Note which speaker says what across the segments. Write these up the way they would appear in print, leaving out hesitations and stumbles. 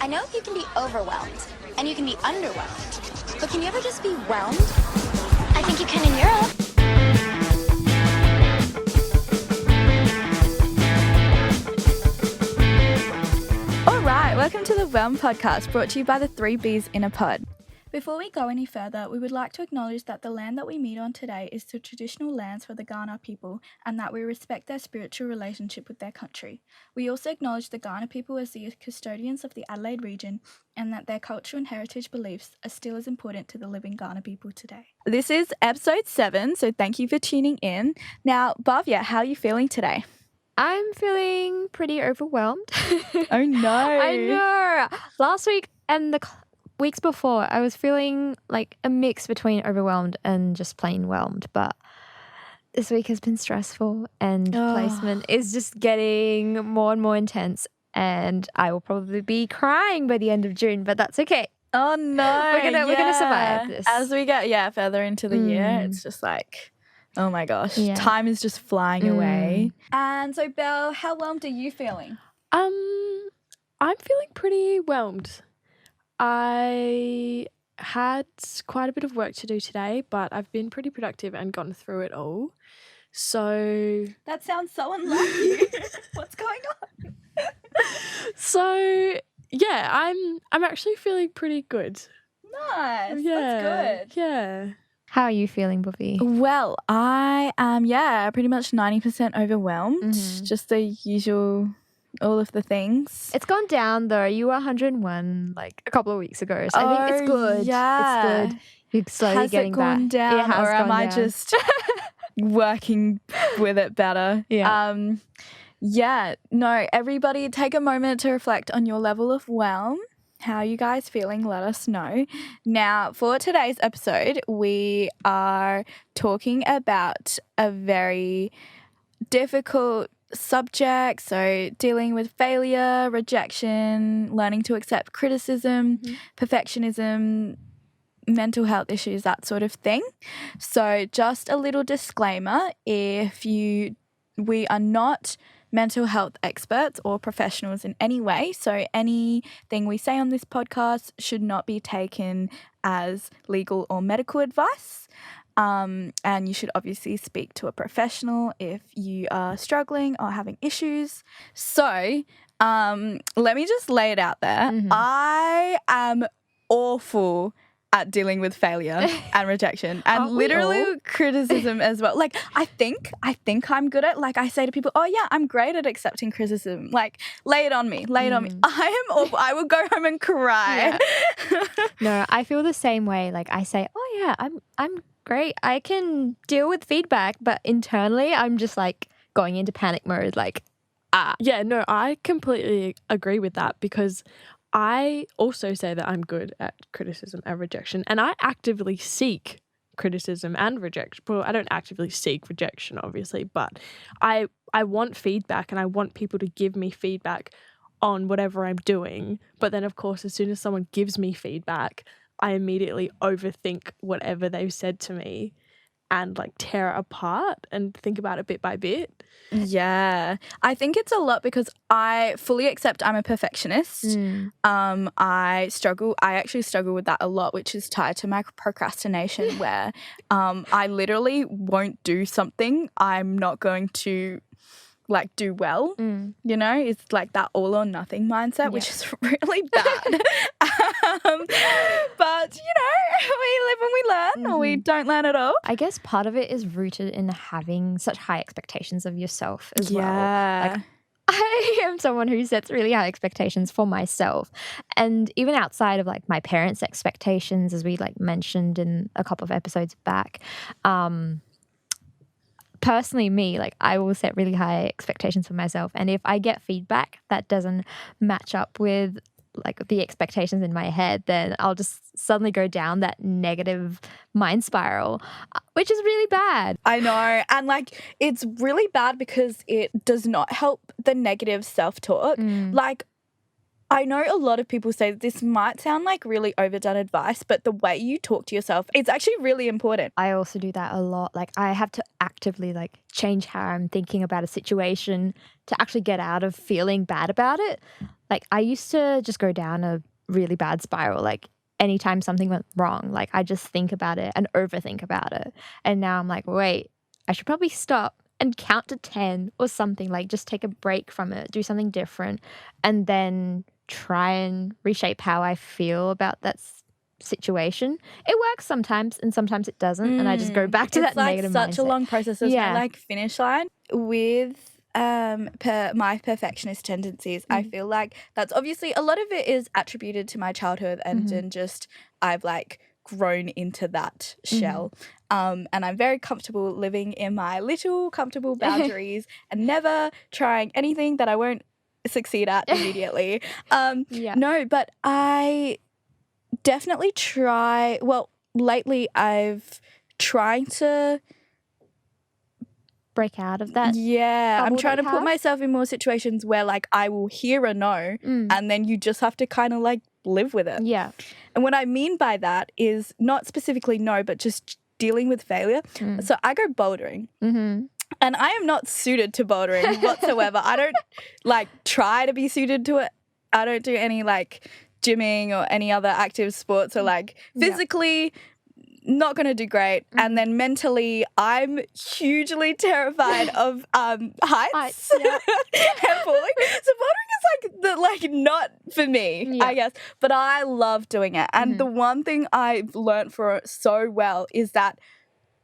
Speaker 1: I know you can be overwhelmed and you can be underwhelmed, but can you ever just be whelmed? I think you can in Europe.
Speaker 2: All right, welcome to the Whelmed podcast, brought to you by the 3 Bs in a pod. Before we go any further, we would like to acknowledge that the land that we meet on today is the traditional lands for the Kaurna people and that we respect their spiritual relationship with their country. We also acknowledge the Kaurna people as the custodians of the Adelaide region and that their cultural and heritage beliefs are still as important to the living Kaurna people today. This is episode 7, so thank you for tuning in. Now, Bhavya, how are you feeling today?
Speaker 3: I'm feeling pretty overwhelmed.
Speaker 2: Oh no.
Speaker 3: I know. Last week and the weeks before, I was feeling like a mix between overwhelmed and just plain whelmed. But this week has been stressful and placement is just getting more and more intense. And I will probably be crying by the end of June, but that's okay.
Speaker 2: Oh no.
Speaker 3: We're gonna survive this.
Speaker 2: As we get further into the year, it's just like, oh my gosh, time is just flying away. And so, Belle, how whelmed are you feeling?
Speaker 4: I'm feeling pretty whelmed. I had quite a bit of work to do today, but I've been pretty productive and gotten through it all. So
Speaker 2: That sounds so unlike you. What's going on?
Speaker 4: So yeah, I'm actually feeling pretty good.
Speaker 2: Nice.
Speaker 4: Yeah,
Speaker 2: That's good.
Speaker 4: Yeah.
Speaker 3: How are you feeling, Bobby?
Speaker 2: Well, I am, pretty much 90% overwhelmed. Just the usual, all of the things.
Speaker 3: It's gone down though. You were 101 like a couple of weeks ago, so I think it's good.
Speaker 2: Yeah.
Speaker 3: It's good. You're slowly
Speaker 2: Has
Speaker 3: getting
Speaker 2: it gone
Speaker 3: back.
Speaker 2: down,
Speaker 3: It has
Speaker 2: or am
Speaker 3: gone
Speaker 2: I
Speaker 3: down.
Speaker 2: just working with it better?
Speaker 3: Yeah.
Speaker 2: No, everybody take a moment to reflect on your level of whelm. How are you guys feeling? Let us know. Now, for today's episode, we are talking about a very difficult subject. So, dealing with failure, rejection, learning to accept criticism, perfectionism, mental health issues, that sort of thing. So, just a little disclaimer, we are not mental health experts or professionals in any way. So anything we say on this podcast should not be taken as legal or medical advice. And you should obviously speak to a professional if you are struggling or having issues. So let me just lay it out there. I am awful at dealing with failure and rejection and literally criticism as well. Like I think I'm good at, like I say to people, oh yeah, I'm great at accepting criticism. Like lay it on me. I am awful. I will go home and cry.
Speaker 3: Yeah. No, I feel the same way. Like I say, oh yeah, I'm great. I can deal with feedback, but internally I'm just like going into panic mode like
Speaker 4: Yeah, no, I completely agree with that because I also say that I'm good at criticism and rejection, and I actively seek criticism and rejection. Well, I don't actively seek rejection, obviously, but I want feedback and I want people to give me feedback on whatever I'm doing. But then, of course, as soon as someone gives me feedback, I immediately overthink whatever they've said to me and like tear it apart and think about it bit by bit.
Speaker 2: Yeah. I think it's a lot because I fully accept I'm a perfectionist. I actually struggle with that a lot, which is tied to my procrastination where I literally won't do something I'm not going to like do well. You know, it's like that all or nothing mindset, which is really bad. But you know, we live and we learn, or we don't learn at all.
Speaker 3: I guess part of it is rooted in having such high expectations of yourself as well. Like I am someone who sets really high expectations for myself, and even outside of like my parents' expectations, as we like mentioned in a couple of episodes back. Personally, me, like I will set really high expectations for myself, and if I get feedback that doesn't match up with like the expectations in my head, then I'll just suddenly go down that negative mind spiral, which is really bad.
Speaker 2: I know. And like it's really bad because it does not help the negative self-talk. Like I know a lot of people say that this might sound like really overdone advice, but the way you talk to yourself, it's actually really important.
Speaker 3: I also do that a lot. Like I have to actively like change how I'm thinking about a situation to actually get out of feeling bad about it. Like I used to just go down a really bad spiral. Like anytime something went wrong, like I just think about it and overthink about it. And now I'm like, wait, I should probably stop and count to 10 or something. Like just take a break from it, do something different, and then try and reshape how I feel about that situation. It works sometimes and sometimes it doesn't, and I just go back to that negative mindset.
Speaker 2: It's such a long process. There's
Speaker 3: Yeah.
Speaker 2: no like finish line. With my perfectionist tendencies, I feel like that's obviously a lot of it is attributed to my childhood and just I've like grown into that shell. And I'm very comfortable living in my little comfortable boundaries and never trying anything that I won't succeed at immediately.
Speaker 3: Yeah.
Speaker 2: No, but I definitely try. Well, lately I've tried to.
Speaker 3: Break out of that.
Speaker 2: Yeah, I'm
Speaker 3: bubble
Speaker 2: trying
Speaker 3: that
Speaker 2: to
Speaker 3: you
Speaker 2: put
Speaker 3: have?
Speaker 2: myself in more situations where like I will hear a no and then you just have to kind of like live with it.
Speaker 3: Yeah.
Speaker 2: And what I mean by that is not specifically no, but just dealing with failure. So I go bouldering. And I am not suited to bouldering whatsoever. I don't like try to be suited to it. I don't do any like gymming or any other active sports or like physically not going to do great. And then mentally I'm hugely terrified of heights
Speaker 3: Yeah.
Speaker 2: and falling. So bouldering is like not for me, I guess. But I love doing it. And the one thing I've learned for so well is that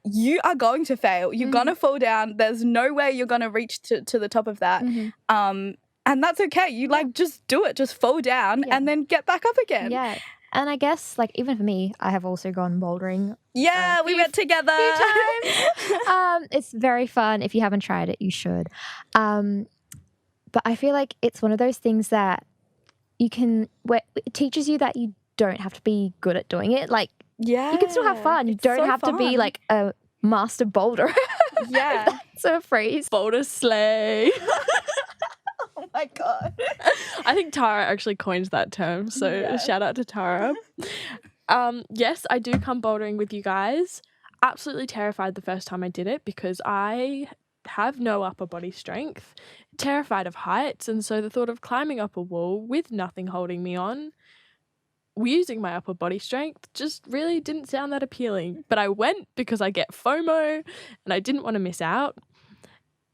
Speaker 2: you are going to fail. You're going to fall down. There's no way you're going to reach to the top of that. And that's okay. You like just do it. Just fall down and then get back up again.
Speaker 3: Yeah. And I guess like even for me, I have also gone bouldering.
Speaker 2: Yeah, we went together.
Speaker 3: It's very fun. If you haven't tried it, you should. But I feel like it's one of those things that where it teaches you that you don't have to be good at doing it. Like,
Speaker 2: Yeah.
Speaker 3: you can still have fun. You don't have to be like a master boulder.
Speaker 2: Yeah.
Speaker 3: That's a phrase.
Speaker 4: Boulder slay.
Speaker 2: Oh my God.
Speaker 4: I think Tara actually coined that term, so shout out to Tara. Yes, I do come bouldering with you guys. Absolutely terrified the first time I did it because I have no upper body strength, terrified of heights, and so the thought of climbing up a wall with nothing holding me on, using my upper body strength, just really didn't sound that appealing. But I went because I get FOMO and I didn't want to miss out.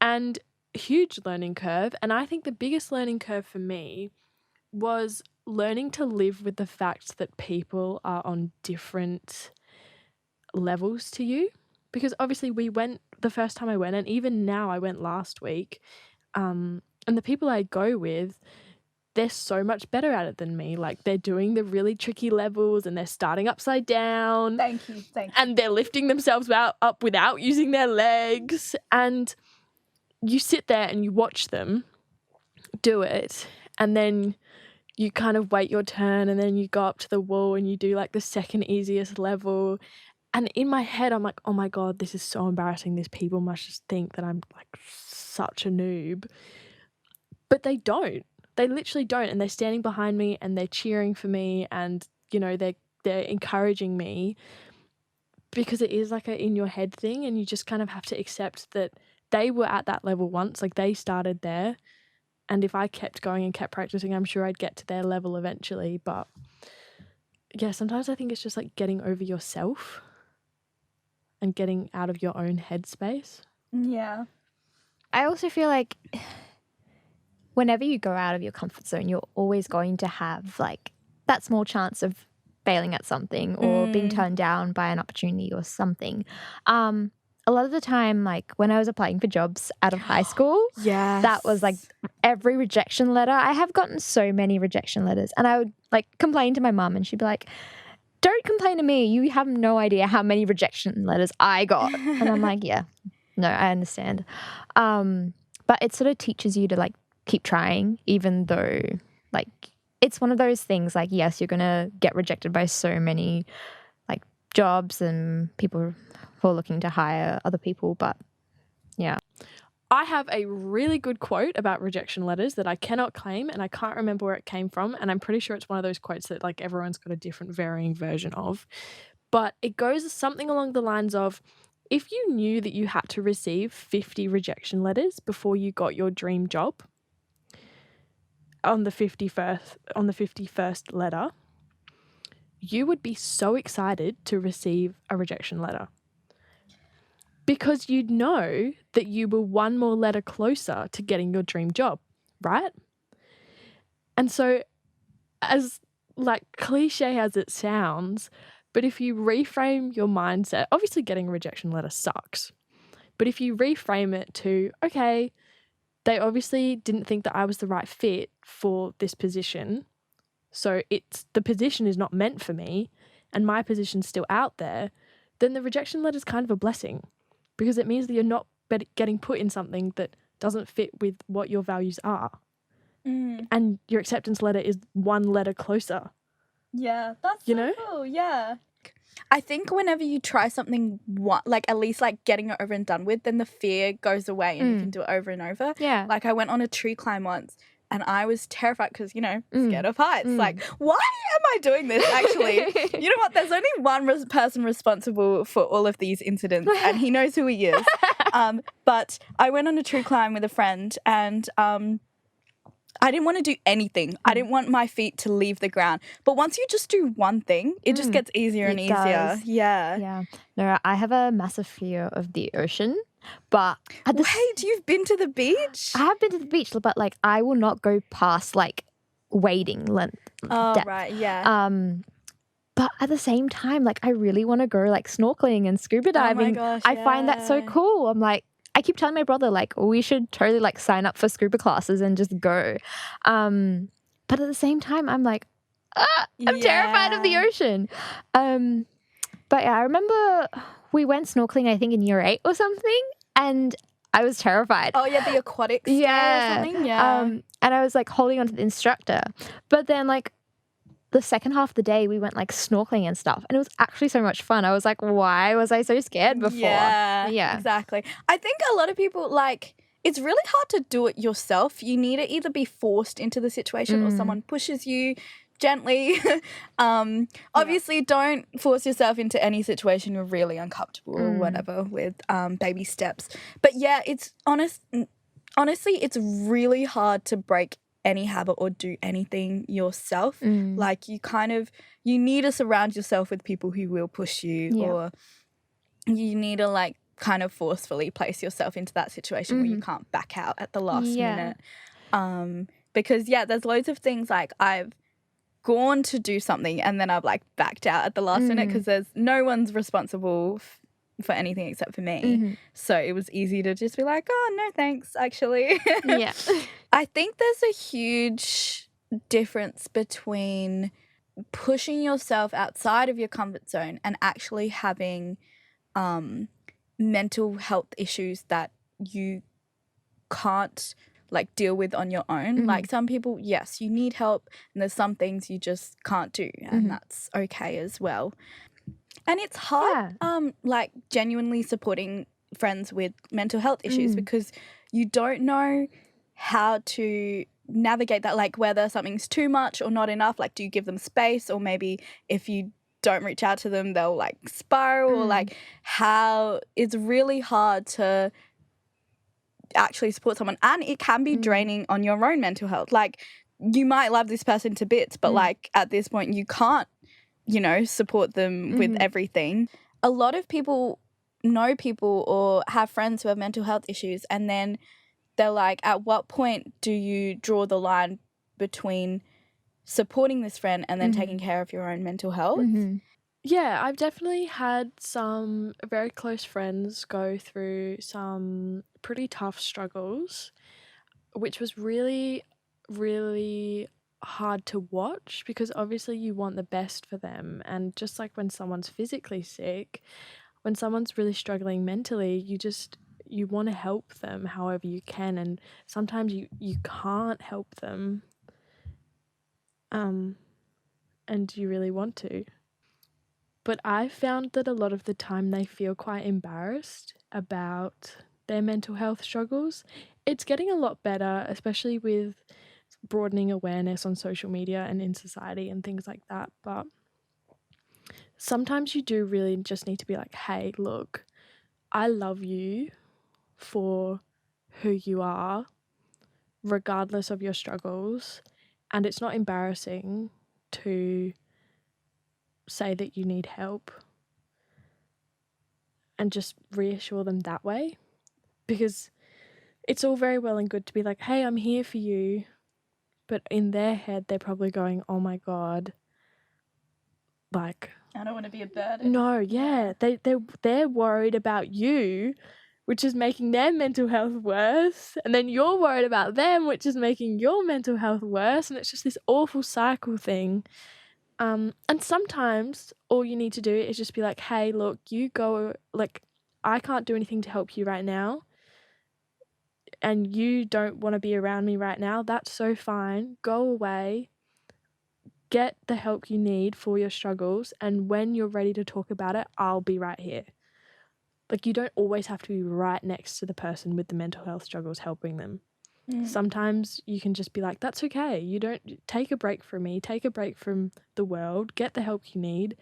Speaker 4: And huge learning curve. And I think the biggest learning curve for me was learning to live with the fact that people are on different levels to you. Because obviously we went the first time I went, and even now I went last week, and the people I go with, they're so much better at it than me. Like they're doing the really tricky levels and they're starting upside down.
Speaker 2: Thank you.
Speaker 4: And they're lifting themselves up without using their legs. And you sit there and you watch them do it, and then you kind of wait your turn, and then you go up to the wall and you do like the second easiest level. And in my head, I'm like, oh my God, this is so embarrassing. These people must just think that I'm like such a noob. But they don't. They literally don't. And they're standing behind me and they're cheering for me, and, you know, they're encouraging me, because it is like a in your head thing, and you just kind of have to accept that they were at that level once, like they started there. And if I kept going and kept practicing, I'm sure I'd get to their level eventually. But yeah, sometimes I think it's just like getting over yourself and getting out of your own headspace.
Speaker 2: Yeah.
Speaker 3: I also feel like whenever you go out of your comfort zone, you're always going to have like that small chance of failing at something or being turned down by an opportunity or something. A lot of the time, like when I was applying for jobs out of high school, that was like every rejection letter. I have gotten so many rejection letters, and I would like complain to my mum, and she'd be like, "Don't complain to me. You have no idea how many rejection letters I got." And I'm like, yeah, no, I understand. But it sort of teaches you to like keep trying, even though like it's one of those things like, yes, you're going to get rejected by so many like jobs and people who are looking to hire other people, but yeah.
Speaker 4: I have a really good quote about rejection letters that I cannot claim, and I can't remember where it came from, and I'm pretty sure it's one of those quotes that like everyone's got a different varying version of. But it goes something along the lines of, if you knew that you had to receive 50 rejection letters before you got your dream job, on the 51st letter, you would be so excited to receive a rejection letter. Because you'd know that you were one more letter closer to getting your dream job, right? And so, as like cliche as it sounds, but if you reframe your mindset, obviously getting a rejection letter sucks. But if you reframe it to, okay, they obviously didn't think that I was the right fit for this position. So the position is not meant for me and my position's still out there, then the rejection letter is kind of a blessing. Because it means that you're not getting put in something that doesn't fit with what your values are. And your acceptance letter is one letter closer.
Speaker 2: Yeah, that's
Speaker 4: you
Speaker 2: so
Speaker 4: know?
Speaker 2: cool. Yeah. I think whenever you try something, like at least like getting it over and done with, then the fear goes away and you can do it over and over.
Speaker 3: Yeah.
Speaker 2: Like I went on a tree climb once and I was terrified because, you know, scared of heights. Like, why am I doing this actually? You know what? There's only one person responsible for all of these incidents and he knows who he is. But I went on a tree climb with a friend and I didn't want to do anything. I didn't want my feet to leave the ground. But once you just do one thing, it just gets easier and easier.
Speaker 3: Does.
Speaker 2: Yeah.
Speaker 3: Yeah. No, I have a massive fear of the ocean, but at the
Speaker 2: Wait, you've been to the beach?
Speaker 3: I have been to the beach, but like I will not go past like wading length.
Speaker 2: Oh,
Speaker 3: depth.
Speaker 2: right, yeah.
Speaker 3: But at the same time, like I really want to go like snorkeling and scuba diving.
Speaker 2: gosh,
Speaker 3: I find that so
Speaker 2: yeah.
Speaker 3: cool. I'm like, I keep telling my brother like we should totally like sign up for scuba classes and just go. But at the same time, I'm like, I'm terrified of the ocean. But yeah, I remember we went snorkeling, I think in year 8 or something, and I was terrified.
Speaker 2: Oh, yeah, the aquatic scare or something? Yeah.
Speaker 3: And I was like holding on to the instructor. But then like the second half of the day we went like snorkeling and stuff and it was actually so much fun. I was like, why was I so scared before?
Speaker 2: Yeah, exactly. I think a lot of people like it's really hard to do it yourself. You need to either be forced into the situation or someone pushes you gently. Obviously don't force yourself into any situation you're really uncomfortable or whatever with baby steps. But yeah, it's honestly it's really hard to break any habit or do anything yourself. Like you need to surround yourself with people who will push you or you need to like kind of forcefully place yourself into that situation where you can't back out at the last minute. Because there's loads of things like I've gone to do something and then I've like backed out at the last minute because there's no one's responsible for anything except for me. So it was easy to just be like, oh, no thanks, actually.
Speaker 3: Yeah.
Speaker 2: I think there's a huge difference between pushing yourself outside of your comfort zone and actually having mental health issues that you can't like deal with on your own. Like some people, yes, you need help and there's some things you just can't do and that's okay as well. And it's hard like genuinely supporting friends with mental health issues because you don't know how to navigate that, like whether something's too much or not enough. Like, do you give them space, or maybe if you don't reach out to them they'll like spiral or like how it's really hard to actually support someone, and it can be draining on your own mental health. Like you might love this person to bits but like at this point you can't, you know, support them with everything. A lot of people know people or have friends who have mental health issues and then they're like, at what point do you draw the line between supporting this friend and then taking care of your own mental health?
Speaker 4: Yeah, I've definitely had some very close friends go through some pretty tough struggles, which was really, really hard to watch because obviously you want the best for them. And just like when someone's physically sick, when someone's really struggling mentally, you want to help them however you can, and sometimes you can't help them and you really want to. But I found that a lot of the time they feel quite embarrassed about their mental health struggles. It's getting a lot better, especially with broadening awareness on social media and in society and things like that. But sometimes you do really just need to be like, hey, look, I love you for who you are, regardless of your struggles. And it's not embarrassing to say that you need help, and just reassure them that way. Because it's all very well and good to be like, hey, I'm here for you. But in their head, they're probably going, oh my God, like,
Speaker 2: I don't want to be a burden.
Speaker 4: no, yeah. They're worried about you, which is making their mental health worse. And then you're worried about them, which is making your mental health worse. And it's just this awful cycle thing. And sometimes all you need to do is just be like, hey, look, you go, like, I can't do anything to help you right now. And you don't want to be around me right now. That's so fine. Go away. Get the help you need for your struggles. And when you're ready to talk about it, I'll be right here. Like, you don't always have to be right next to the person with the mental health struggles helping them. Sometimes you can just be like, that's okay. You don't take a break from me, take a break from the world, get the help you need,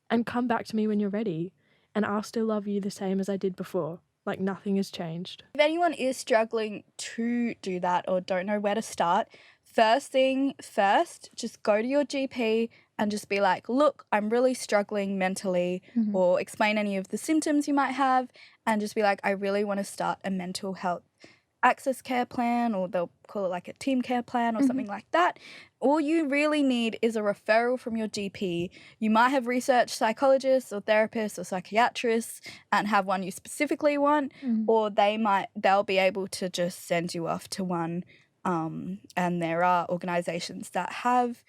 Speaker 4: and come back to me when you're ready. And I'll still love you the same as I did before. Like, nothing has changed.
Speaker 2: If anyone is struggling to do that or don't know where to start, first thing first, just go to your GP and just be like, look, I'm really struggling mentally, or explain any of the symptoms you might have, and just be like, I really want to start a mental health access care plan, or they'll call it like a team care plan or something like that. All you really need is a referral from your GP. You might have research psychologists or therapists or psychiatrists and have one you specifically want, or they'll be able to just send you off to one. And there are organizations that have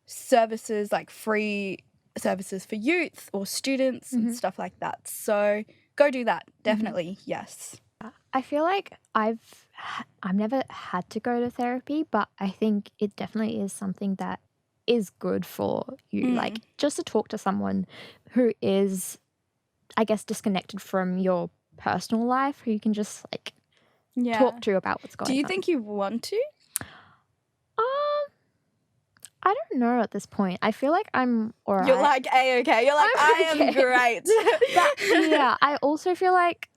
Speaker 2: services, like free services for youth or students and stuff like that. So go do that. Definitely, yes.
Speaker 3: I feel like I've never had to go to therapy, but I think it definitely is something that is good for you. Like, just to talk to someone who is, I guess, disconnected from your personal life, who you can just like talk to about what's going on.
Speaker 2: Do you think you want to?
Speaker 3: I don't know at this point. I feel like I'm alright.
Speaker 2: You're like A-okay. You're like, I am great.
Speaker 3: But yeah, I also feel like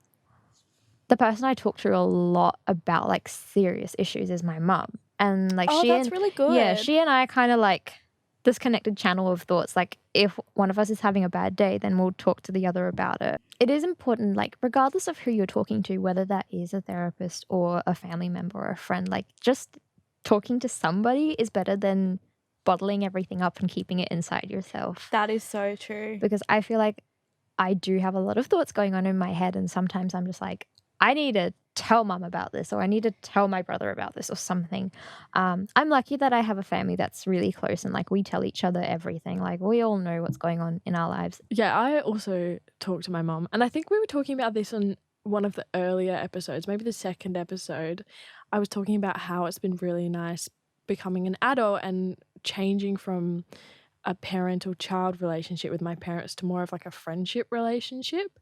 Speaker 3: the person I talk to a lot about like serious issues is my mum. And like
Speaker 2: that's really good.
Speaker 3: Yeah, she and I kind of like this connected channel of thoughts. Like, if one of us is having a bad day, then we'll talk to the other about it. It is important, like, regardless of who you're talking to, whether that is a therapist or a family member or a friend, like, just talking to somebody is better than bottling everything up and keeping it inside yourself.
Speaker 2: That is so true.
Speaker 3: Because I feel like I do have a lot of thoughts going on in my head, and sometimes I'm just like, I need to tell mum about this, or I need to tell my brother about this or something. I'm lucky that I have a family that's really close, and like we tell each other everything. Like, we all know what's going on in our lives.
Speaker 4: Yeah, I also talk to my mum, and I think we were talking about this on one of the earlier episodes, maybe the second episode. I was talking about how it's been really nice becoming an adult and changing from a parent-child relationship with my parents to more of like a friendship relationship.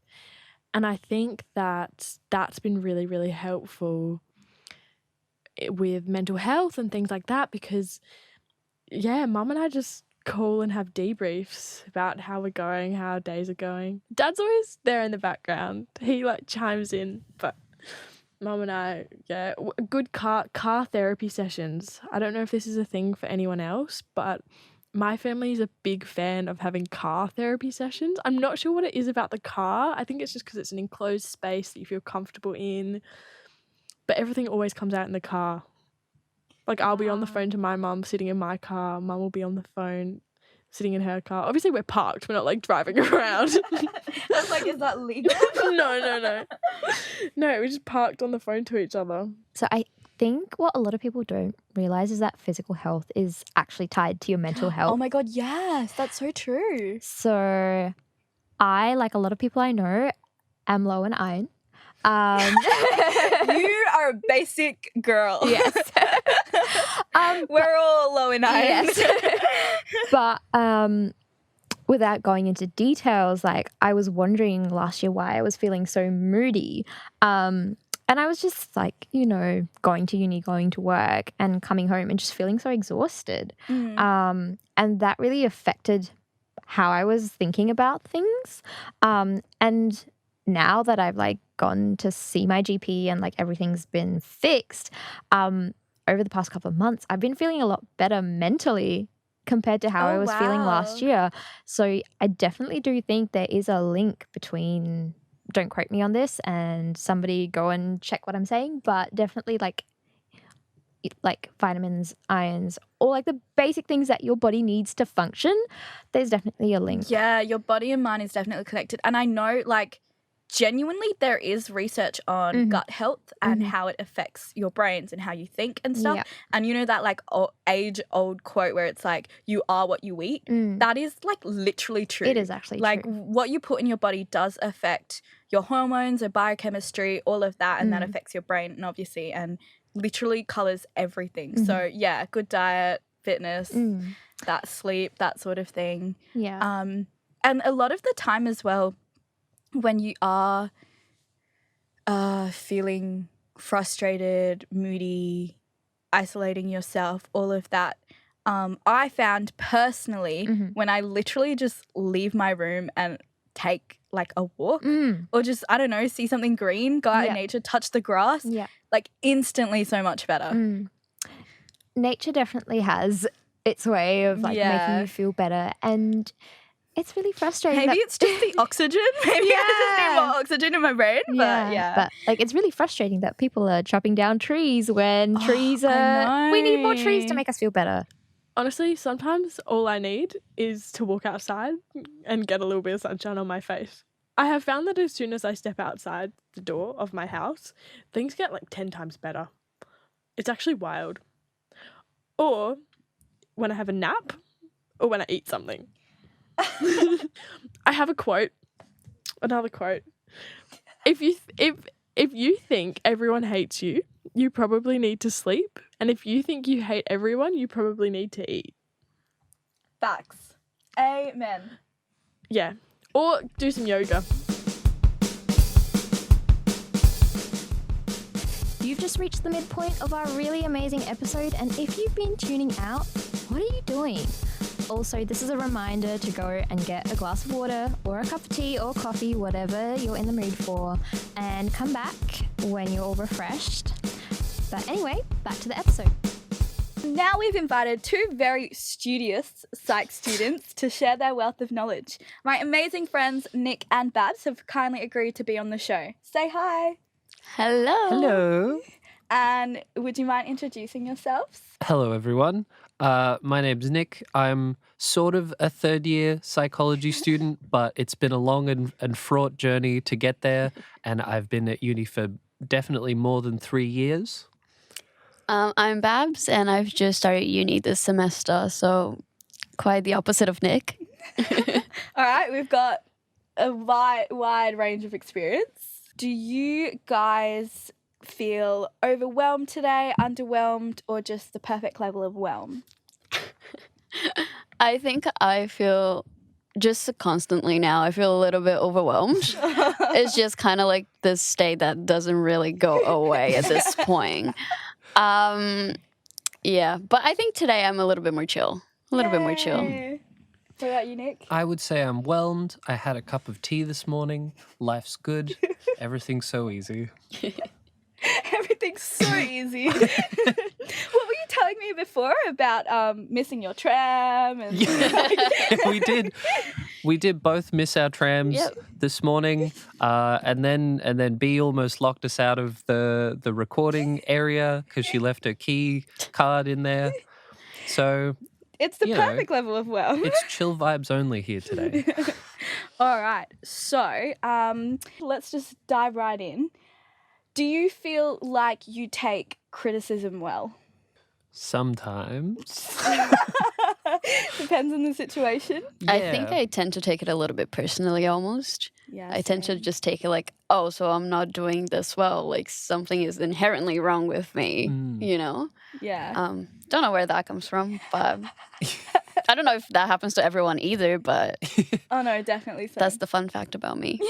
Speaker 4: And I think that that's been really, really helpful with mental health and things like that, because, yeah, mum and I just call and have debriefs about how we're going, how our days are going. Dad's always there in the background. He like chimes in, but mum and I, yeah, good car therapy sessions. I don't know if this is a thing for anyone else, but my family is a big fan of having car therapy sessions. I'm not sure what it is about the car. I think it's just because it's an enclosed space that you feel comfortable in. But everything always comes out in the car. Like, I'll be on the phone to my mum sitting in my car. Mum will be on the phone sitting in her car. Obviously, we're parked. We're not, like, driving around.
Speaker 2: I was like, is that legal?
Speaker 4: No. No, we just parked on the phone to each other.
Speaker 3: So I think what a lot of people don't realize is that physical health is actually tied to your mental health.
Speaker 2: Oh my God, yes, that's so true.
Speaker 3: So I, like a lot of people I know, am low in iron.
Speaker 2: You are a basic girl.
Speaker 3: Yes.
Speaker 2: We're all low in iron.
Speaker 3: Yes. But without going into details, like, I was wondering last year why I was feeling so moody. And I was just like, going to uni, going to work and coming home and just feeling so exhausted. And that really affected how I was thinking about things. And now that I've like gone to see my GP and like everything's been fixed, over the past couple of months, I've been feeling a lot better mentally compared to how I was feeling last year. So I definitely do think there is a link between, don't quote me on this, and somebody go and check what I'm saying, but definitely like vitamins, irons, or like the basic things that your body needs to function. There's definitely a link.
Speaker 2: Yeah, your body and mind is definitely connected. And I know like genuinely there is research on gut health and how it affects your brains and how you think and stuff.
Speaker 3: Yeah.
Speaker 2: And you know that like age-old quote where it's like, you are what you eat? That is like literally true.
Speaker 3: It is actually
Speaker 2: like
Speaker 3: true.
Speaker 2: what you put in your body does affect your hormones or biochemistry, all of that, and that affects your brain and obviously and literally colours everything. So yeah, good diet, fitness, that sleep, that sort of thing.
Speaker 3: Yeah.
Speaker 2: And a lot of the time as well, when you are feeling frustrated, moody, isolating yourself, all of that, I found personally when I literally just leave my room and take like a walk or just, I don't know, see something green, go out in nature, touch the grass, like instantly so much better.
Speaker 3: Nature definitely has its way of like making you feel better, and it's really frustrating.
Speaker 2: Maybe it's just the oxygen. Maybe I just need more oxygen in my brain. But
Speaker 3: But like it's really frustrating that people are chopping down trees when trees are. We need more trees to make us feel better.
Speaker 4: Honestly, sometimes all I need is to walk outside and get a little bit of sunshine on my face. I have found that as soon as I step outside the door of my house, things get like 10 times better. It's actually wild. Or when I have a nap or when I eat something. I have another quote. If you think everyone hates you, you probably need to sleep. And if you think you hate everyone, you probably need to eat.
Speaker 2: Facts. Amen.
Speaker 4: Yeah. Or do some yoga.
Speaker 3: You've just reached the midpoint of our really amazing episode, and if you've been tuning out, what are you doing? Also, this is a reminder to go and get a glass of water or a cup of tea or coffee, whatever you're in the mood for, and come back when you're all refreshed. But anyway, back to the episode.
Speaker 2: Now we've invited two very studious psych students to share their wealth of knowledge. My amazing friends Nick and Babs have kindly agreed to be on the show. Say hi.
Speaker 1: Hello.
Speaker 5: Hello.
Speaker 2: And would you mind introducing yourselves?
Speaker 5: Hello, everyone. My name's Nick. I'm sort of a third-year psychology student, but it's been a long and fraught journey to get there, and I've been at uni for definitely more than 3 years.
Speaker 1: I'm Babs, and I've just started uni this semester, so quite the opposite of Nick.
Speaker 2: All right, we've got a wide range of experience. Do you guys feel overwhelmed today, underwhelmed, or just the perfect level of whelm?
Speaker 1: I think I feel just constantly now, I feel a little bit overwhelmed. It's just kind of like this state that doesn't really go away at this point. Yeah, but I think today I'm a little bit more chill. What about you, Nick?
Speaker 5: I would say I'm whelmed. I had a cup of tea this morning. Life's good. Everything's so easy.
Speaker 2: Everything's so easy. What were you telling me before about missing your tram? And
Speaker 5: We did both miss our trams this morning, and then B almost locked us out of the recording area because she left her key card in there. So
Speaker 2: it's the perfect level of whelm.
Speaker 5: It's chill vibes only here today.
Speaker 2: All right, so let's just dive right in. Do you feel like you take criticism well?
Speaker 5: Sometimes.
Speaker 2: Depends on the situation.
Speaker 1: I think I tend to take it a little bit personally almost.
Speaker 2: Yeah,
Speaker 1: I tend to just take it like, oh, so I'm not doing this well. Like something is inherently wrong with me, you know?
Speaker 2: Yeah.
Speaker 1: Don't know where that comes from, but I don't know if that happens to everyone either, but
Speaker 2: Oh no, definitely so.
Speaker 1: that's the fun fact about me.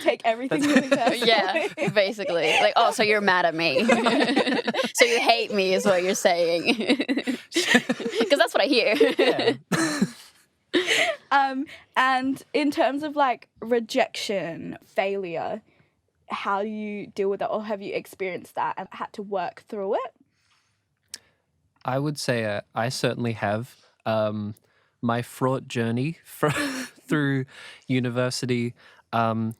Speaker 2: Take everything really personally.
Speaker 1: Yeah, basically. Like, oh, so you're mad at me. So you hate me is what you're saying. Because that's what I hear.
Speaker 5: Yeah.
Speaker 2: And in terms of like rejection, failure, how do you deal with that, or have you experienced that and had to work through it?
Speaker 5: I would say I certainly have. My fraught journey through university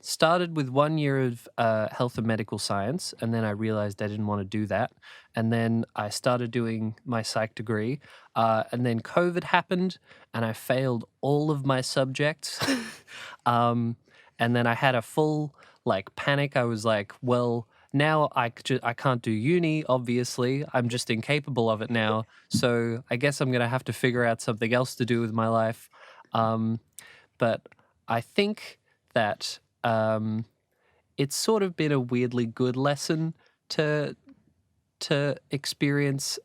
Speaker 5: started with 1 year of health and medical science, and then I realized I didn't want to do that. And then I started doing my psych degree, and then COVID happened, and I failed all of my subjects. And then I had a full panic. I was like, well, now I can't do uni, obviously. I'm just incapable of it now. So I guess I'm going to have to figure out something else to do with my life. But I think that it's sort of been a weirdly good lesson to experience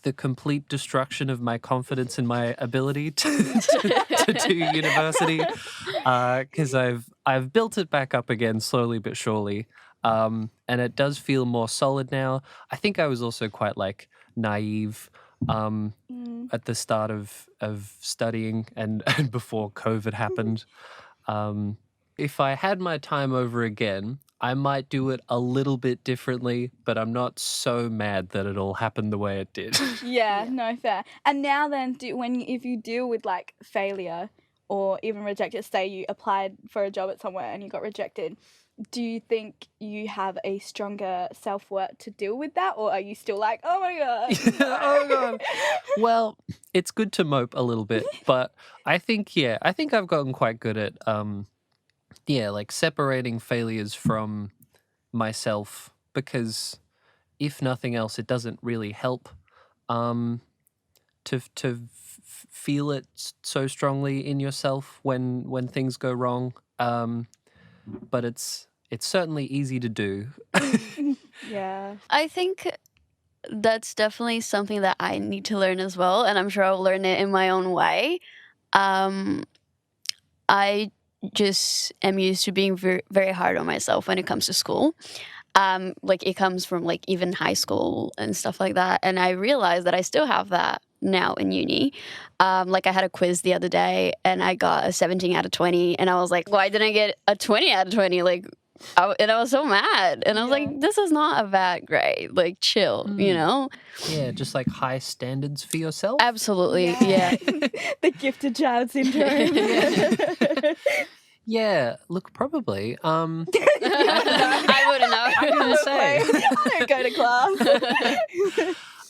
Speaker 5: the complete destruction of my confidence in my ability to do university, because I've built it back up again slowly but surely, and it does feel more solid now. I think I was also quite naive at the start of studying and before COVID happened. If I had my time over again, I might do it a little bit differently, but I'm not so mad that it all happened the way it did.
Speaker 2: Yeah, no, fair. And now then, if you deal with like failure or even rejection, say you applied for a job at somewhere and you got rejected, do you think you have a stronger self-worth to deal with that, or are you still like, oh my god?
Speaker 5: Oh god. Well, it's good to mope a little bit, but I think I've gotten quite good at separating failures from myself, because if nothing else, it doesn't really help to feel it so strongly in yourself when things go wrong. But it's certainly easy to do.
Speaker 2: Yeah.
Speaker 1: I think that's definitely something that I need to learn as well, and I'm sure I'll learn it in my own way. I just am used to being very, very hard on myself when it comes to school. It comes from even high school and stuff like that, and I realized that I still have that now in uni. I had a quiz the other day and I got a 17 out of 20, and I was like, why didn't I get a 20 out of 20? And I was so mad, and I was like, this is not a bad grade. Chill, you know?
Speaker 5: Yeah, just high standards for yourself.
Speaker 1: Absolutely, yeah.
Speaker 2: The gifted child syndrome.
Speaker 5: Yeah, look, probably.
Speaker 1: I wouldn't know.
Speaker 5: I'm gonna say.
Speaker 2: I don't go to class.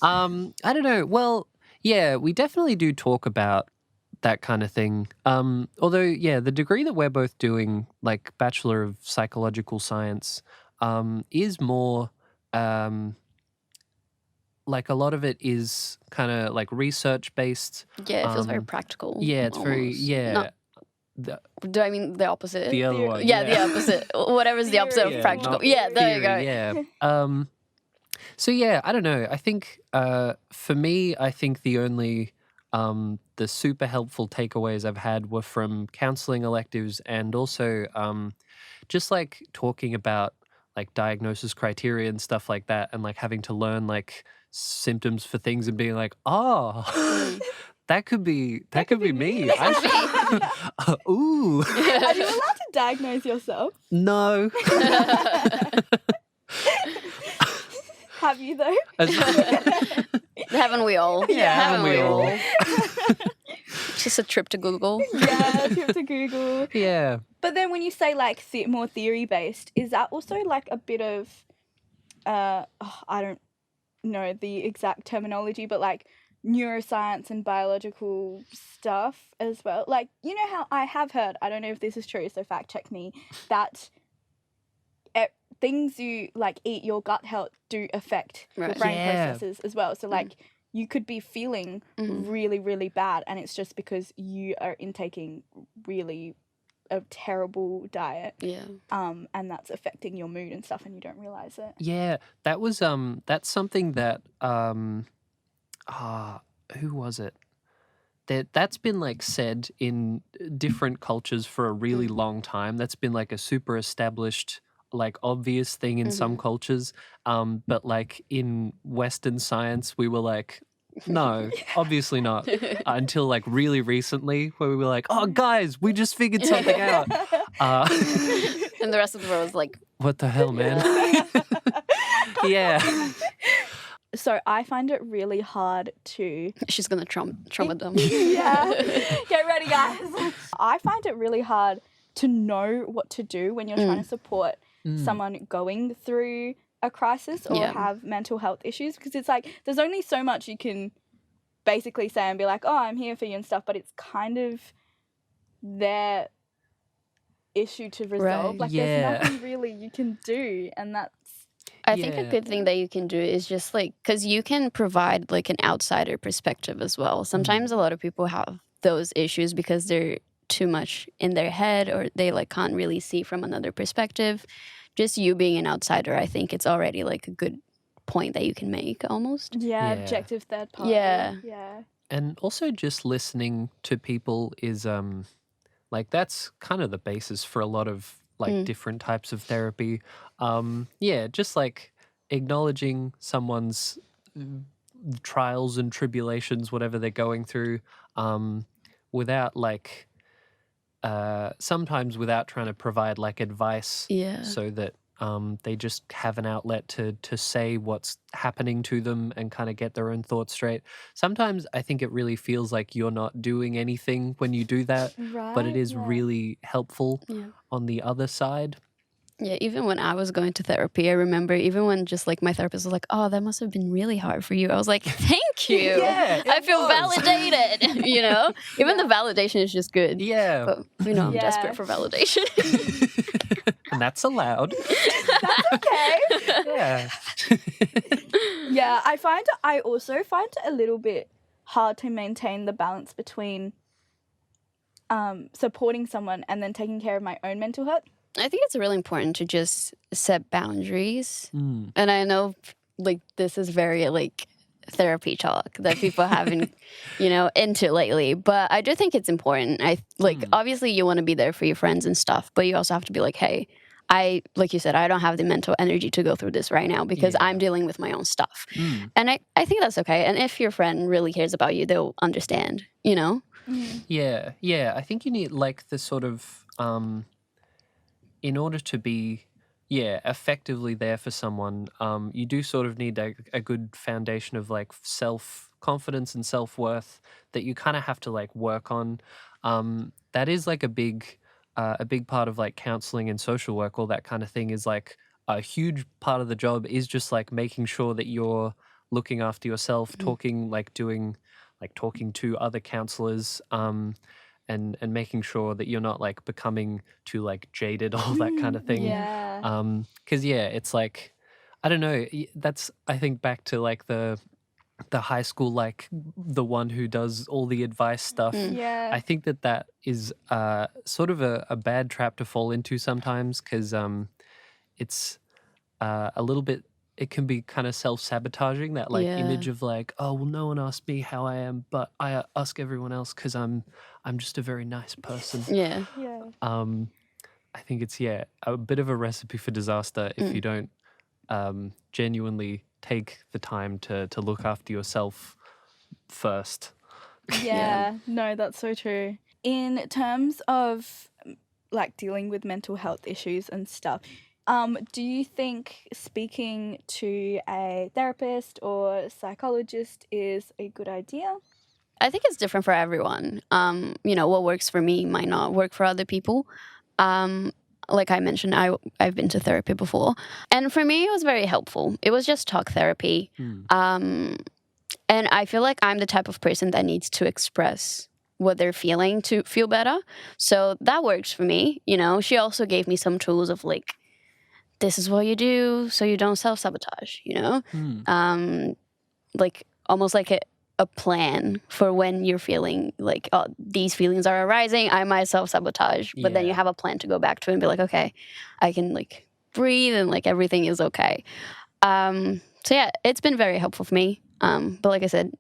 Speaker 5: I don't know. Well, yeah, we definitely do talk about that kind of thing. Although, yeah, the degree that we're both doing, Bachelor of Psychological Science, is more, a lot of it is kind of research based.
Speaker 1: Yeah, it feels very practical.
Speaker 5: Yeah, it's very,
Speaker 1: almost.
Speaker 5: yeah.
Speaker 1: Do I mean the opposite?
Speaker 5: The other one.
Speaker 1: Yeah, the opposite. Whatever's the opposite of practical. Yeah, there you go.
Speaker 5: Yeah. So yeah, I don't know. I think for me, I think the only the super helpful takeaways I've had were from counseling electives, and also just talking about diagnosis criteria and stuff like that, and having to learn symptoms for things and being like, oh, that could be me. Ooh.
Speaker 2: Are you allowed to diagnose yourself?
Speaker 5: No.
Speaker 2: Have you though?
Speaker 1: Haven't we all?
Speaker 5: Yeah, haven't we all?
Speaker 1: Just a trip to Google.
Speaker 2: Yeah, trip to Google.
Speaker 5: Yeah.
Speaker 2: But then when you say more theory based, is that also a bit of I don't know the exact terminology, but neuroscience and biological stuff as well? You know how I have heard, I don't know if this is true, so fact check me, that things you eat, your gut health do affect your brain processes as well. So you could be feeling really, really bad, and it's just because you are intaking really a terrible diet.
Speaker 1: Yeah.
Speaker 2: And that's affecting your mood and stuff, and you don't realize it.
Speaker 5: Yeah, that was that's something that who was it? That's been like said in different cultures for a really long time. That's been like a super established, like obvious thing in some cultures. But like in Western science, we were like, no, obviously not. Until like really recently, where we were like, oh guys, we just figured something out.
Speaker 1: And the rest of the world was like,
Speaker 5: What the hell, man? Yeah.
Speaker 2: So I find it really hard to...
Speaker 1: she's going to trauma them.
Speaker 2: Yeah. Get ready, guys. I find it really hard to know what to do when you're trying to support someone going through a crisis or have mental health issues, because it's like there's only so much you can basically say and be like, oh, I'm here for you and stuff, but it's kind of their issue to resolve.
Speaker 1: Right.
Speaker 2: Like there's nothing really you can do, and that's...
Speaker 1: I think a good thing that you can do is just like, because you can provide like an outsider perspective as well. Sometimes a lot of people have those issues because they're too much in their head, or they like can't really see from another perspective. Just you being an outsider, I think it's already like a good point that you can make almost.
Speaker 2: Yeah, objective third party.
Speaker 1: Yeah.
Speaker 5: And also just listening to people is like that's kind of the basis for a lot of like different types of therapy. Just like acknowledging someone's trials and tribulations, whatever they're going through, without like sometimes without trying to provide like advice, so that they just have an outlet to say what's happening to them and kind of get their own thoughts straight. Sometimes I think it really feels like you're not doing anything when you do that, but it is really helpful on the other side.
Speaker 1: Yeah, even when I was going to therapy, I remember even when just like my therapist was like, oh, that must have been really hard for you. I was like, thank you. I feel validated, you know? Even the validation is just good.
Speaker 5: Yeah.
Speaker 1: But, you know, I'm desperate for validation.
Speaker 5: And that's allowed.
Speaker 2: That's okay.
Speaker 5: Yeah.
Speaker 2: Yeah, I also find it a little bit hard to maintain the balance between supporting someone and then taking care of my own mental health.
Speaker 1: I think it's really important to just set boundaries. And I know like this is very like therapy talk that people haven't, you know, into lately, but I do think it's important. I like obviously you want to be there for your friends and stuff, but you also have to be like, hey, like you said, I don't have the mental energy to go through this right now because I'm dealing with my own stuff. And I think that's okay. And if your friend really cares about you, they'll understand, you know?
Speaker 5: Yeah. I think you need like the sort of in order to be, effectively there for someone, you do sort of need a good foundation of like self-confidence and self-worth that you kind of have to like work on. That is like a big part of like counseling and social work, all that kind of thing is like a huge part of the job is just like making sure that you're looking after yourself, talking to other counselors, and making sure that you're not like becoming too like jaded, all that kind of thing. Because it's like, I don't know, that's I think back to like the high school, like the one who does all the advice stuff. I think that is sort of a bad trap to fall into sometimes, because it's a little bit, it can be kind of self-sabotaging, that like image of like, oh well, no one asked me how I am, but I ask everyone else because I'm just a very nice person. I think it's a bit of a recipe for disaster if you don't genuinely take the time to look after yourself first.
Speaker 2: No, that's so true. In terms of like dealing with mental health issues and stuff, do you think speaking to a therapist or psychologist is a good idea?
Speaker 1: I think it's different for everyone. You know, what works for me might not work for other people. Like I mentioned, I've been to therapy before. And for me, it was very helpful. It was just talk therapy. And I feel like I'm the type of person that needs to express what they're feeling to feel better. So that works for me. You know, she also gave me some tools of like, this is what you do so you don't self-sabotage, you know? Like almost like a plan for when you're feeling like, oh, these feelings are arising, I might self-sabotage. But then you have a plan to go back to and be like, okay, I can like breathe and like everything is okay. So yeah, it's been very helpful for me. But like I said,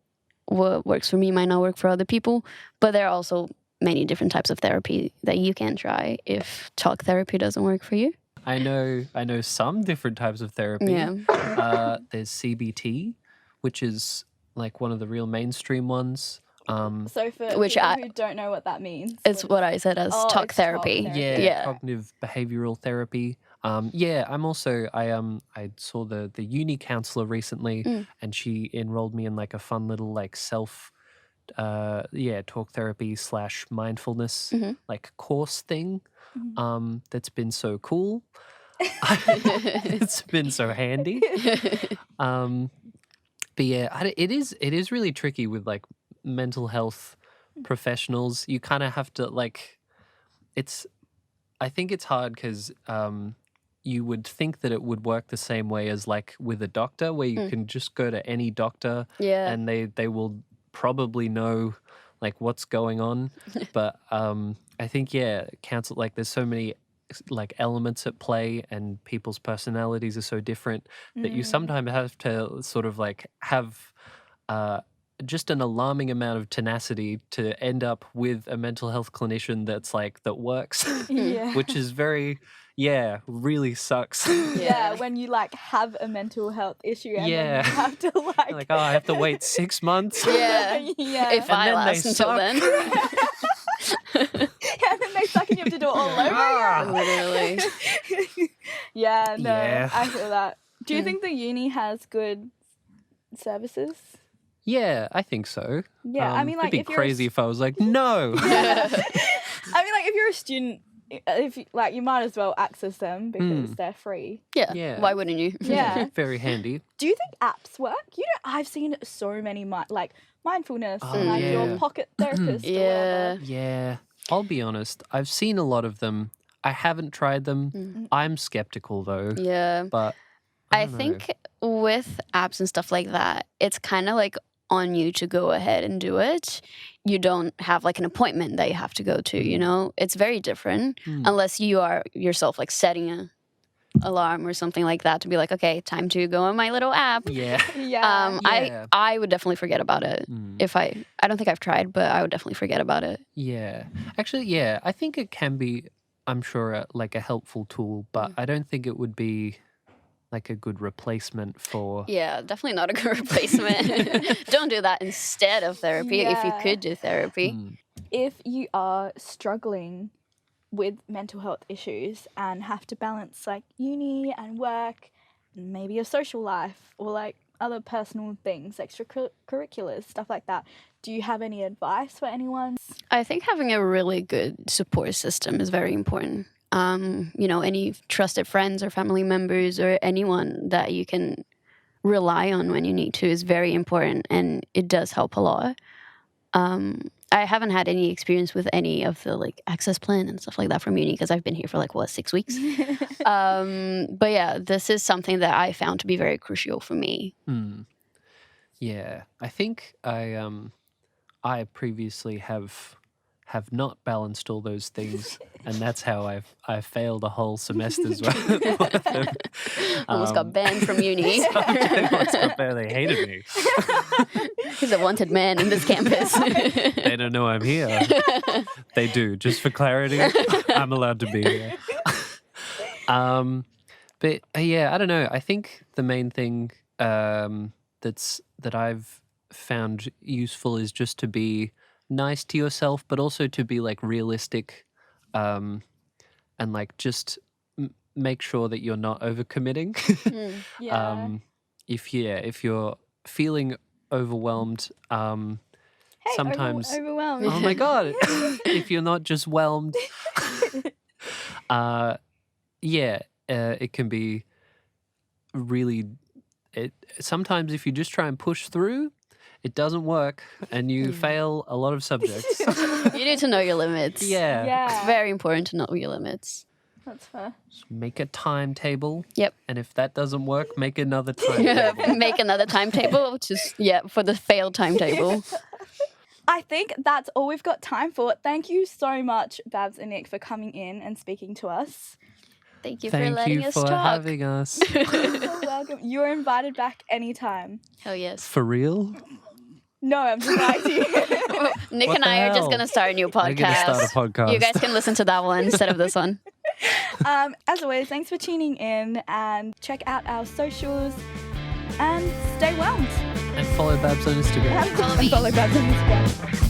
Speaker 1: what works for me might not work for other people. But there are also many different types of therapy that you can try if talk therapy doesn't work for you.
Speaker 5: I know some different types of therapy.
Speaker 1: Yeah.
Speaker 5: There's CBT, which is like one of the real mainstream ones.
Speaker 2: So for
Speaker 1: Which
Speaker 2: people
Speaker 1: I-
Speaker 2: who don't know what that means,
Speaker 1: It's what I said as
Speaker 2: Oh,
Speaker 1: talk
Speaker 2: it's talk
Speaker 1: therapy.
Speaker 2: therapy.
Speaker 5: Yeah,
Speaker 1: Yeah.
Speaker 5: cognitive behavioral therapy. I'm also I saw the uni counselor recently, and she enrolled me in like a fun little like self talk therapy / mindfulness like course thing. That's been so cool. It's been so handy. But yeah, it is really tricky with like mental health professionals. You kind of have to like, I think it's hard because you would think that it would work the same way as like with a doctor, where you can just go to any doctor
Speaker 1: Yeah.
Speaker 5: and they will probably know like what's going on. But I think counsel, like there's so many like elements at play, and people's personalities are so different that you sometimes have to sort of like have just an alarming amount of tenacity to end up with a mental health clinician that's like that works,
Speaker 2: yeah.
Speaker 5: which is very really sucks.
Speaker 2: Yeah, when you like have a mental health issue and then
Speaker 5: Yeah.
Speaker 2: you have to like,
Speaker 5: Like, oh, I have to wait 6 months.
Speaker 1: Yeah.
Speaker 2: yeah.
Speaker 1: If
Speaker 5: And
Speaker 1: I
Speaker 5: then they
Speaker 1: last until
Speaker 5: suck.
Speaker 1: then.
Speaker 2: Yeah, and then they suck and you have to do it all over
Speaker 5: Ah.
Speaker 2: again.
Speaker 1: Literally.
Speaker 2: Yeah, no,
Speaker 5: Yeah.
Speaker 2: I feel that. Do you think the uni has good services?
Speaker 5: Yeah, I think so.
Speaker 2: Yeah, I mean, like,
Speaker 5: it'd be
Speaker 2: if you're a
Speaker 5: crazy if I was like, no.
Speaker 2: I mean, like, if you're a student, if like you might as well access them because they're free.
Speaker 1: Yeah.
Speaker 5: Yeah.
Speaker 1: Why wouldn't you?
Speaker 2: Yeah.
Speaker 5: Very handy.
Speaker 2: Do you think apps work? You know, I've seen so many like mindfulness and like
Speaker 5: yeah.
Speaker 2: your pocket therapist. Or
Speaker 1: Yeah.
Speaker 2: whatever.
Speaker 5: Yeah. I'll be honest. I've seen a lot of them. I haven't tried them. I'm skeptical though.
Speaker 1: Yeah.
Speaker 5: But
Speaker 1: I
Speaker 5: don't know.
Speaker 1: think with apps and stuff like that, it's kind of like on you to go ahead and do it. You don't have like an appointment that you have to go to, you know? It's very different unless you are yourself like setting a alarm or something like that to be like, okay, time to go on my little app.
Speaker 5: Yeah.
Speaker 2: Yeah.
Speaker 5: Yeah.
Speaker 1: I would definitely forget about it if I don't think I've tried, but I would definitely forget about it.
Speaker 5: Yeah. Actually, yeah. I think it can be, I'm sure, like a helpful tool, but I don't think it would be like a good replacement for.
Speaker 1: Yeah, definitely not a good replacement. Don't do that instead of therapy if you
Speaker 2: Yeah.
Speaker 1: could do therapy.
Speaker 2: If you are struggling with mental health issues and have to balance like uni and work, and maybe your social life or like other personal things, extracurriculars, stuff like that, do you have any advice for anyone?
Speaker 1: I think having a really good support system is very important. You know, any trusted friends or family members or anyone that you can rely on when you need to is very important, and it does help a lot. I haven't had any experience with any of the like access plan and stuff like that from uni because I've been here for like 6 weeks. But yeah, this is something that I found to be very crucial for me.
Speaker 5: Yeah. I think I previously have not balanced all those things, and that's how I've failed a whole semester's worth of.
Speaker 1: Almost got banned from uni.
Speaker 5: Almost got banned. They hated me.
Speaker 1: He's a wanted man in this campus.
Speaker 5: They don't know I'm here. They do. Just for clarity, I'm allowed to be here. But yeah, I don't know. I think the main thing that I've found useful is just to be nice to yourself, but also to be like realistic, and like just make sure that you're not overcommitting.
Speaker 2: Yeah.
Speaker 5: If you're feeling overwhelmed,
Speaker 2: Hey,
Speaker 5: sometimes
Speaker 2: overwhelmed.
Speaker 5: oh my god, if you're not just whelmed, it can be really. Sometimes if you just try and push through, it doesn't work, and you fail a lot of subjects.
Speaker 1: You need to know your limits.
Speaker 5: Yeah.
Speaker 1: It's
Speaker 2: Yeah.
Speaker 1: very important to know your limits.
Speaker 2: That's fair.
Speaker 5: Make a timetable.
Speaker 1: Yep.
Speaker 5: And if that doesn't work, make another timetable.
Speaker 1: Make another timetable, which is, for the failed timetable.
Speaker 2: I think that's all we've got time for. Thank you so much, Babs and Nick, for coming in and speaking to us.
Speaker 1: Thank you for
Speaker 5: Thank
Speaker 1: letting
Speaker 5: you
Speaker 1: us
Speaker 5: for
Speaker 1: talk.
Speaker 5: having us.
Speaker 2: You're welcome. You're invited back anytime.
Speaker 1: Hell yes.
Speaker 5: For real?
Speaker 2: No, I'm just lying to you.
Speaker 1: Nick
Speaker 5: What
Speaker 1: and
Speaker 5: the
Speaker 1: I are just
Speaker 5: hell?
Speaker 1: going to start a new
Speaker 5: I'm gonna start a
Speaker 1: podcast.
Speaker 5: podcast.
Speaker 1: You guys can listen to that one instead of this one.
Speaker 2: As always, thanks for tuning in and check out our socials and stay whelmed.
Speaker 5: And follow Babs on Instagram.
Speaker 2: And follow Babs on Instagram.